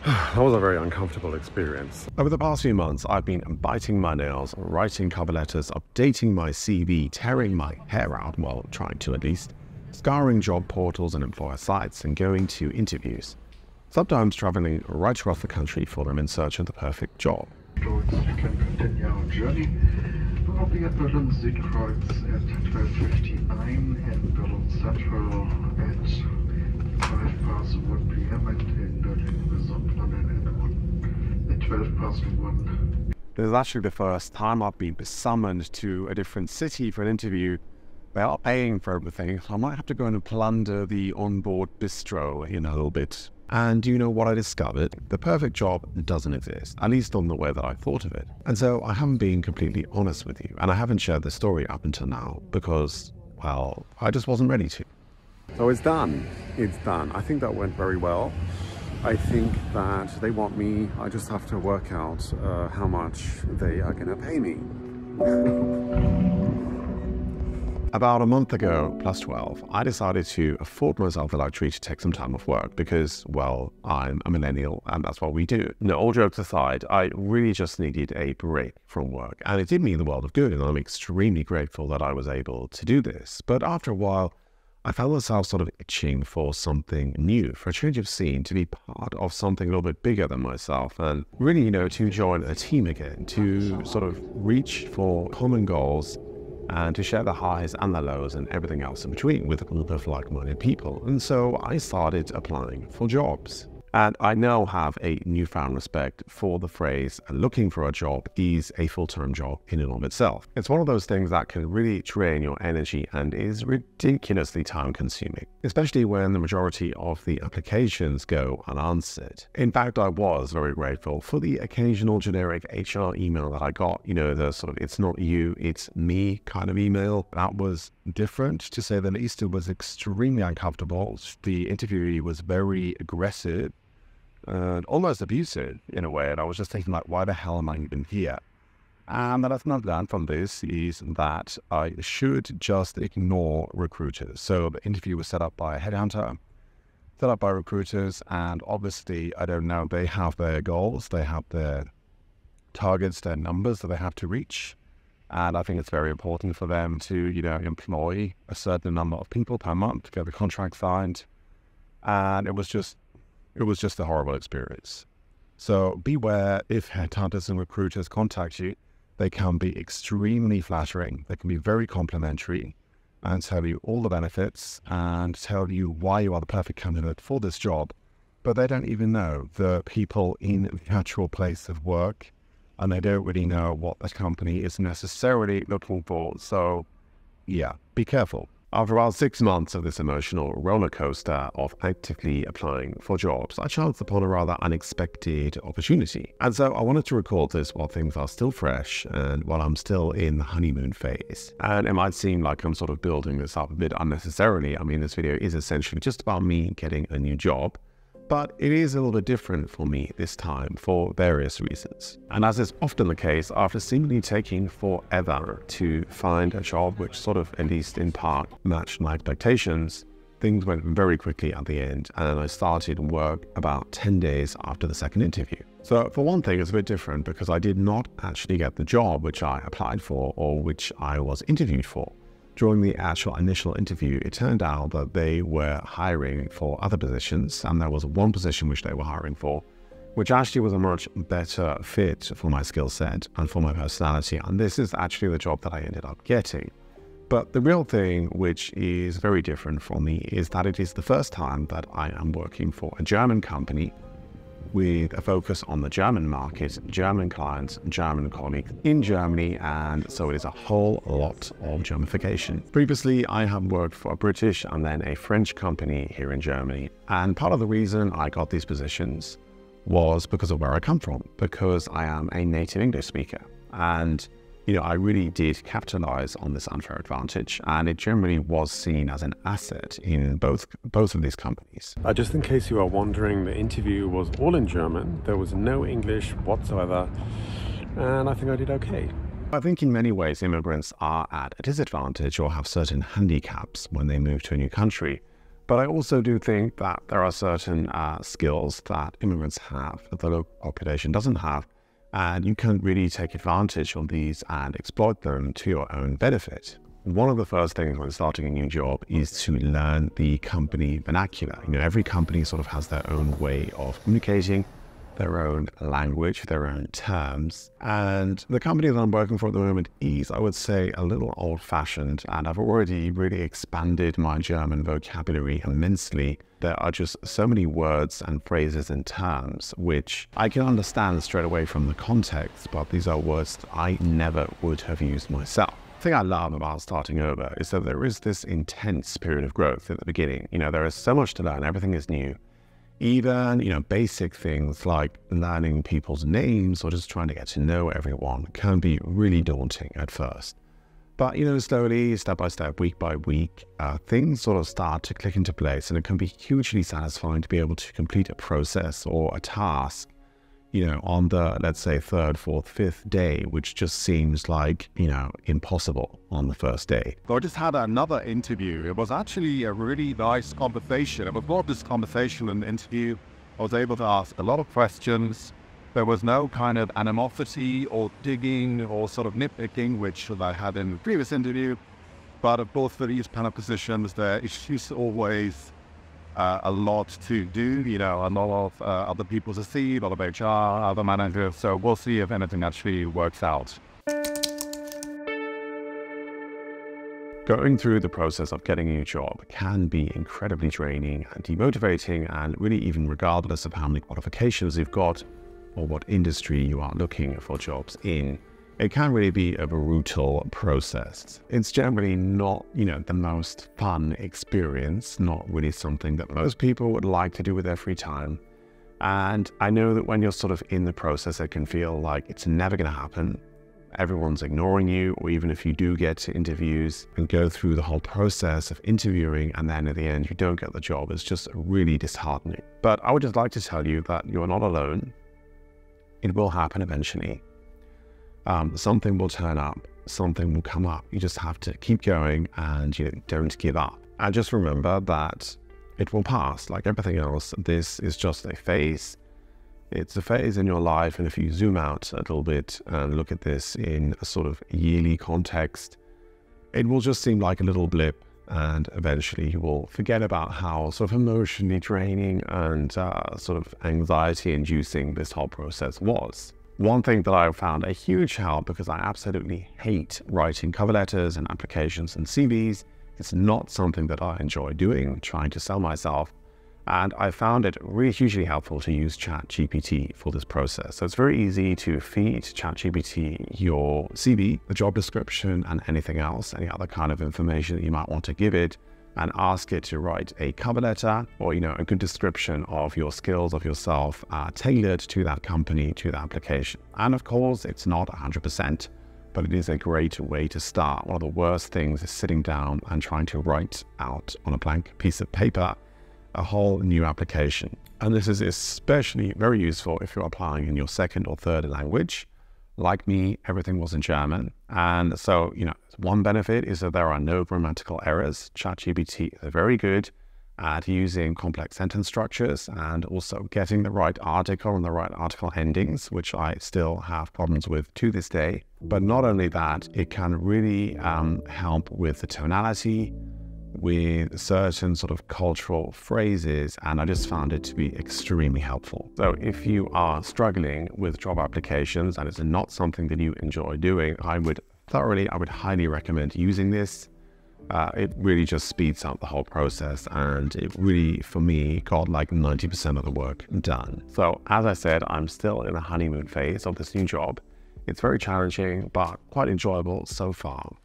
That was a very uncomfortable experience. Over the past few months, I've been biting my nails, writing cover letters, updating my CV, tearing my hair out, well, trying to at least, scouring job portals and employer sites, and going to interviews. Sometimes traveling right across the country for them in search of the perfect job. We can continue our journey. We will be at Berlin Südkreuz at 12:59 and Berlin Central at 1 p.m. and in Berlin at 1. This is actually the first time I've been summoned to a different city for an interview. They are paying for everything. I might have to go and plunder the onboard bistro in a little bit. And do you know what I discovered? The perfect job doesn't exist, at least on the way that I thought of it. And so I haven't been completely honest with you, and I haven't shared the story up until now because, well, I just wasn't ready to. So it's done. It's done. I think that went very well. I think that they want me. I just have to work out how much they are going to pay me. About a month ago, plus 12, I decided to afford myself the luxury to take some time off work because, well, I'm a millennial and that's what we do. No, all jokes aside, I really just needed a break from work, and it did me the world of good, and I'm extremely grateful that I was able to do this. But after a while, I found myself sort of itching for something new, for a change of scene, to be part of something a little bit bigger than myself, and really, to join a team again, to sort of reach for common goals, and to share the highs and the lows and everything else in between with a group of like-minded people. And so I started applying for jobs. And I now have a newfound respect for the phrase, looking for a job is a full-time job in and of itself. It's one of those things that can really drain your energy and is ridiculously time-consuming, especially when the majority of the applications go unanswered. In fact, I was very grateful for the occasional generic HR email that I got, the sort of "it's not you, it's me" kind of email. That was different, to say the least. It was extremely uncomfortable. The interviewee was very aggressive and almost abusive in a way, and I was just thinking, like, why the hell am I even here? And the lesson I've learned from this is that I should just ignore recruiters. So the interview was set up by a headhunter, set up by recruiters, and obviously, I don't know, they have their goals, they have their targets, their numbers that they have to reach. And I think it's very important for them to, employ a certain number of people per month to get the contract signed. And it was just a horrible experience. So beware, if headhunters and recruiters contact you, they can be extremely flattering. They can be very complimentary and tell you all the benefits and tell you why you are the perfect candidate for this job. But they don't even know the people in the actual place of work, and they don't really know what the company is necessarily looking for. So yeah, be careful. After about 6 months of this emotional roller coaster of actively applying for jobs, I chanced upon a rather unexpected opportunity. And so I wanted to record this while things are still fresh and while I'm still in the honeymoon phase. And it might seem like I'm sort of building this up a bit unnecessarily. I mean, this video is essentially just about me getting a new job. But it is a little bit different for me this time for various reasons. And as is often the case, after seemingly taking forever to find a job which sort of, at least in part, matched my expectations, things went very quickly at the end, and I started work about 10 days after the second interview. So for one thing, it's a bit different because I did not actually get the job which I applied for or which I was interviewed for. During the actual initial interview, it turned out that they were hiring for other positions, and there was one position which they were hiring for, which actually was a much better fit for my skill set and for my personality, and this is actually the job that I ended up getting. But the real thing, which is very different for me, is that it is the first time that I am working for a German company with a focus on the German market, German clients, German colleagues in Germany, and so it is a whole lot of Germification. Previously, I have worked for a British and then a French company here in Germany, and part of the reason I got these positions was because of where I come from, because I am a native English speaker, and I really did capitalize on this unfair advantage, and it generally was seen as an asset in both of these companies. Just in case you are wondering, the interview was all in German. There was no English whatsoever, and I think I did okay. I think in many ways immigrants are at a disadvantage or have certain handicaps when they move to a new country. But I also do think that there are certain skills that immigrants have that the local population doesn't have, and you can really take advantage of these and exploit them to your own benefit. One of the first things when starting a new job is to learn the company vernacular. Every company sort of has their own way of communicating, their own language, their own terms. And the company that I'm working for at the moment is, I would say, a little old-fashioned, and I've already really expanded my German vocabulary immensely. There are just so many words and phrases and terms which I can understand straight away from the context, but these are words that I never would have used myself. The thing I love about starting over is that there is this intense period of growth at the beginning. There is so much to learn, everything is new. Even, basic things like learning people's names or just trying to get to know everyone can be really daunting at first. But, slowly, step by step, week by week, things sort of start to click into place, and it can be hugely satisfying to be able to complete a process or a task, on the, let's say, third, fourth, fifth day, which just seems like, impossible on the first day. So I just had another interview. It was actually a really nice conversation. It was more of this conversation and interview. I was able to ask a lot of questions. There was no kind of animosity or digging or sort of nitpicking, which I had in the previous interview. But of course, for these kind of positions, there is always a lot to do, a lot of other people to see, a lot of HR, other managers. So we'll see if anything actually works out. Going through the process of getting a new job can be incredibly draining and demotivating, and really even regardless of how many qualifications you've got or what industry you are looking for jobs in, it can really be a brutal process. It's generally not, the most fun experience, not really something that most people would like to do with their free time. And I know that when you're sort of in the process, it can feel like it's never going to happen. Everyone's ignoring you, or even if you do get to interviews and go through the whole process of interviewing and then at the end you don't get the job, it's just really disheartening. But I would just like to tell you that you're not alone. It will happen eventually. Something will turn up, something will come up. You just have to keep going and don't give up. And just remember that it will pass. Like everything else, this is just a phase. It's a phase in your life, and if you zoom out a little bit and look at this in a sort of yearly context, it will just seem like a little blip, and eventually you will forget about how sort of emotionally draining and sort of anxiety-inducing this whole process was. One thing that I found a huge help, because I absolutely hate writing cover letters and applications and CVs. It's not something that I enjoy doing, trying to sell myself. And I found it really hugely helpful to use ChatGPT for this process. So it's very easy to feed ChatGPT your CV, the job description, and anything else, any other kind of information that you might want to give it, and ask it to write a cover letter or, a good description of your skills, of yourself, tailored to that company, to the application. And of course, it's not 100%, but it is a great way to start. One of the worst things is sitting down and trying to write out on a blank piece of paper a whole new application. And this is especially very useful if you're applying in your second or third language. Like me, everything was in German. And so, one benefit is that there are no grammatical errors. ChatGPT is very good at using complex sentence structures and also getting the right article and the right article endings, which I still have problems with to this day. But not only that, it can really help with the tonality, with certain sort of cultural phrases, and I just found it to be extremely helpful. So if you are struggling with job applications and it's not something that you enjoy doing, I would highly recommend using this. It really just speeds up the whole process, and it really, for me, got like 90% of the work done. So as I said, I'm still in the honeymoon phase of this new job. It's very challenging, but quite enjoyable so far.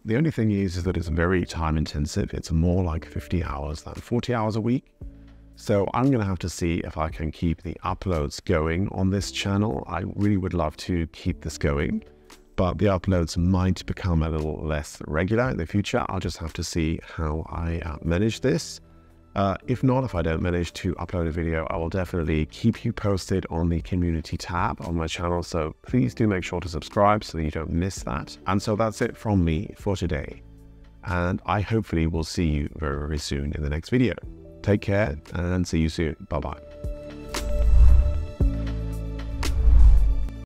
The only thing is that it's very time intensive. It's more like 50 hours than 40 hours a week. So I'm going to have to see if I can keep the uploads going on this channel. I really would love to keep this going, but the uploads might become a little less regular in the future. I'll just have to see how I manage this. If not, if I don't manage to upload a video, I will definitely keep you posted on the community tab on my channel. So please do make sure to subscribe so that you don't miss that. And so that's it from me for today. and I hopefully will see you very, very soon in the next video. Take care and see you soon. Bye-bye.